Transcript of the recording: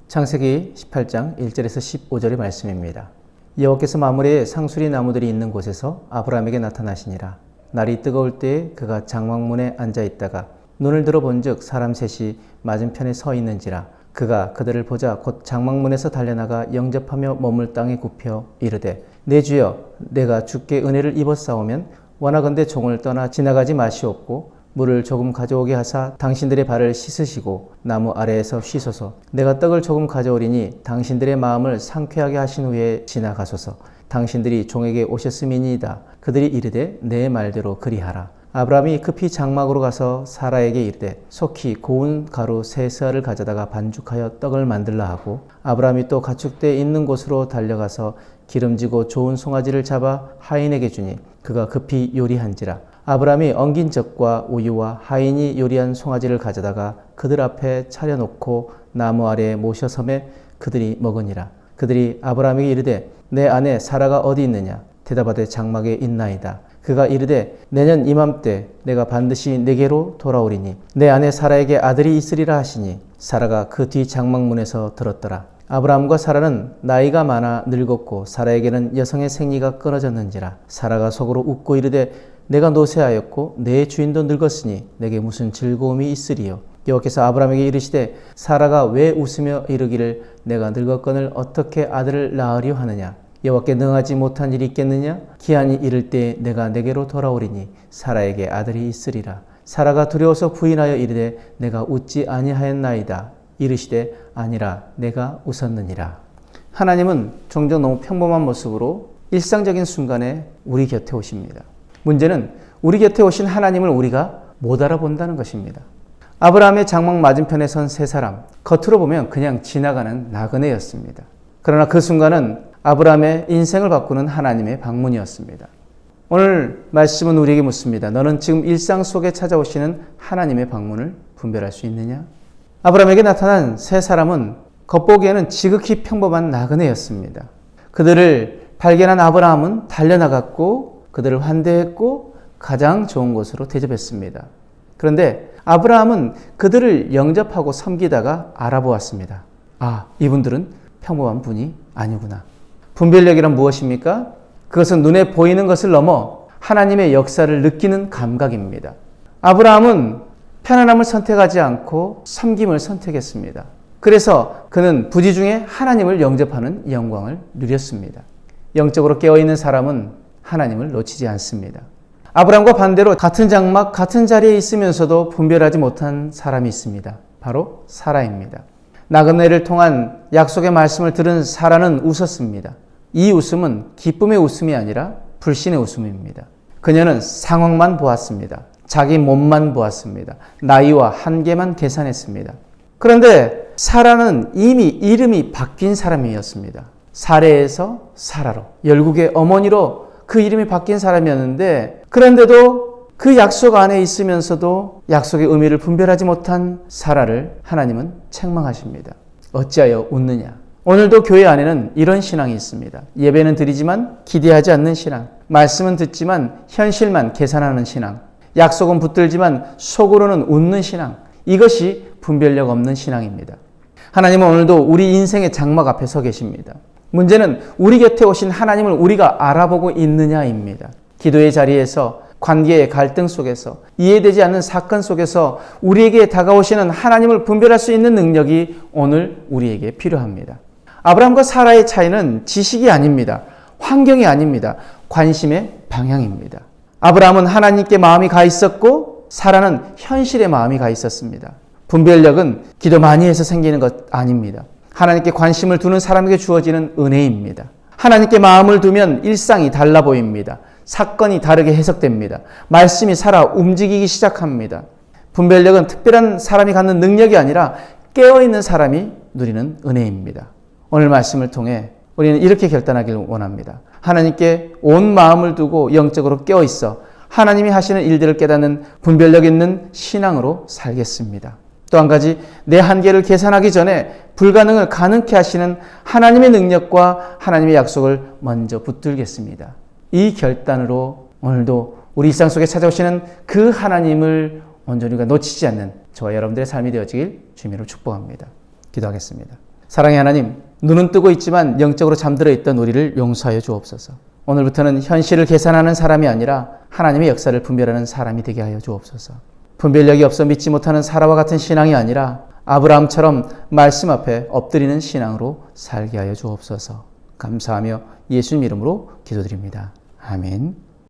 창세기 18장 1절에서 15절의 말씀입니다. 여호와께서 마므레에 상수리 나무들이 있는 곳에서 아브라함에게 나타나시니라. 날이 뜨거울 때에 그가 장막문에 앉아 있다가 눈을 들어 본즉 사람 셋이 맞은편에 서 있는지라. 그가 그들을 보자 곧 장막문에서 달려나가 영접하며 몸을 땅에 굽혀 이르되 내 주여 내가 주께 은혜를 입었사오면 원하건대 종을 떠나 지나가지 마시옵고 물을 조금 가져오게 하사 당신들의 발을 씻으시고 나무 아래에서 쉬소서. 내가 떡을 조금 가져오리니 당신들의 마음을 상쾌하게 하신 후에 지나가소서. 당신들이 종에게 오셨음이니이다. 그들이 이르되 내 말대로 그리하라. 아브라함이 급히 장막으로 가서 사라에게 이르되 속히 고운 가루 세 스아를 가져다가 반죽하여 떡을 만들라 하고 아브라함이 또 가축대 있는 곳으로 달려가서 기름지고 좋은 송아지를 잡아 하인에게 주니 그가 급히 요리한지라. 아브라함이 엉긴 젖과 우유와 하인이 요리한 송아지를 가져다가 그들 앞에 차려놓고 나무 아래에 모셔 섬에 그들이 먹으니라. 그들이 아브라함에게 이르되 내 아내 사라가 어디 있느냐? 대답하되 장막에 있나이다. 그가 이르되 내년 이맘때 내가 반드시 내게로 돌아오리니 내 아내 사라에게 아들이 있으리라 하시니 사라가 그 뒤 장막문에서 들었더라. 아브라함과 사라는 나이가 많아 늙었고 사라에게는 여성의 생리가 끊어졌는지라. 사라가 속으로 웃고 이르되 내가 노쇠하였고 내 주인도 늙었으니 내게 무슨 즐거움이 있으리요. 여호와께서 아브라함에게 이르시되 사라가 왜 웃으며 이르기를 내가 늙었거늘 어떻게 아들을 낳으려 하느냐? 여호와께 능하지 못한 일이 있겠느냐? 기한이 이를 때 내가 내게로 돌아오리니 사라에게 아들이 있으리라. 사라가 두려워서 부인하여 이르되 내가 웃지 아니하였나이다. 이르시되 아니라 내가 웃었느니라. 하나님은 종종 너무 평범한 모습으로 일상적인 순간에 우리 곁에 오십니다. 문제는 우리 곁에 오신 하나님을 우리가 못 알아본다는 것입니다. 아브라함의 장막 맞은편에 선 세 사람, 겉으로 보면 그냥 지나가는 나그네였습니다. 그러나 그 순간은 아브라함의 인생을 바꾸는 하나님의 방문이었습니다. 오늘 말씀은 우리에게 묻습니다. 너는 지금 일상 속에 찾아오시는 하나님의 방문을 분별할 수 있느냐? 아브라함에게 나타난 세 사람은 겉보기에는 지극히 평범한 나그네였습니다. 그들을 발견한 아브라함은 달려나갔고 그들을 환대했고 가장 좋은 곳으로 대접했습니다. 그런데 아브라함은 그들을 영접하고 섬기다가 알아보았습니다. 아, 이분들은 평범한 분이 아니구나. 분별력이란 무엇입니까? 그것은 눈에 보이는 것을 넘어 하나님의 역사를 느끼는 감각입니다. 아브라함은 편안함을 선택하지 않고 섬김을 선택했습니다. 그래서 그는 부지 중에 하나님을 영접하는 영광을 누렸습니다. 영적으로 깨어있는 사람은 하나님을 놓치지 않습니다. 아브라함과 반대로 같은 장막, 같은 자리에 있으면서도 분별하지 못한 사람이 있습니다. 바로 사라입니다. 나그네를 통한 약속의 말씀을 들은 사라는 웃었습니다. 이 웃음은 기쁨의 웃음이 아니라 불신의 웃음입니다. 그녀는 상황만 보았습니다. 자기 몸만 보았습니다. 나이와 한계만 계산했습니다. 그런데 사라는 이미 이름이 바뀐 사람이었습니다. 사레에서 사라로, 열국의 어머니로 그 이름이 바뀐 사람이었는데 그런데도 그 약속 안에 있으면서도 약속의 의미를 분별하지 못한 사라를 하나님은 책망하십니다. 어찌하여 웃느냐? 오늘도 교회 안에는 이런 신앙이 있습니다. 예배는 드리지만 기대하지 않는 신앙, 말씀은 듣지만 현실만 계산하는 신앙, 약속은 붙들지만 속으로는 웃는 신앙, 이것이 분별력 없는 신앙입니다. 하나님은 오늘도 우리 인생의 장막 앞에 서 계십니다. 문제는 우리 곁에 오신 하나님을 우리가 알아보고 있느냐입니다. 기도의 자리에서, 관계의 갈등 속에서, 이해되지 않는 사건 속에서 우리에게 다가오시는 하나님을 분별할 수 있는 능력이 오늘 우리에게 필요합니다. 아브라함과 사라의 차이는 지식이 아닙니다. 환경이 아닙니다. 관심의 방향입니다. 아브라함은 하나님께 마음이 가 있었고 사라는 현실에 마음이 가 있었습니다. 분별력은 기도 많이 해서 생기는 것 아닙니다. 하나님께 관심을 두는 사람에게 주어지는 은혜입니다. 하나님께 마음을 두면 일상이 달라 보입니다. 사건이 다르게 해석됩니다. 말씀이 살아 움직이기 시작합니다. 분별력은 특별한 사람이 갖는 능력이 아니라 깨어있는 사람이 누리는 은혜입니다. 오늘 말씀을 통해 우리는 이렇게 결단하기를 원합니다. 하나님께 온 마음을 두고 영적으로 깨어있어 하나님이 하시는 일들을 깨닫는 분별력 있는 신앙으로 살겠습니다. 또 한 가지, 내 한계를 계산하기 전에 불가능을 가능케 하시는 하나님의 능력과 하나님의 약속을 먼저 붙들겠습니다. 이 결단으로 오늘도 우리 일상 속에 찾아오시는 그 하나님을 온전히 놓치지 않는 저와 여러분들의 삶이 되어지길 주님으로 축복합니다. 기도하겠습니다. 사랑의 하나님, 눈은 뜨고 있지만 영적으로 잠들어 있던 우리를 용서하여 주옵소서. 오늘부터는 현실을 계산하는 사람이 아니라 하나님의 역사를 분별하는 사람이 되게 하여 주옵소서. 분별력이 없어 믿지 못하는 사라와 같은 신앙이 아니라 아브라함처럼 말씀 앞에 엎드리는 신앙으로 살게 하여 주옵소서. 감사하며 예수님 이름으로 기도드립니다. 아멘.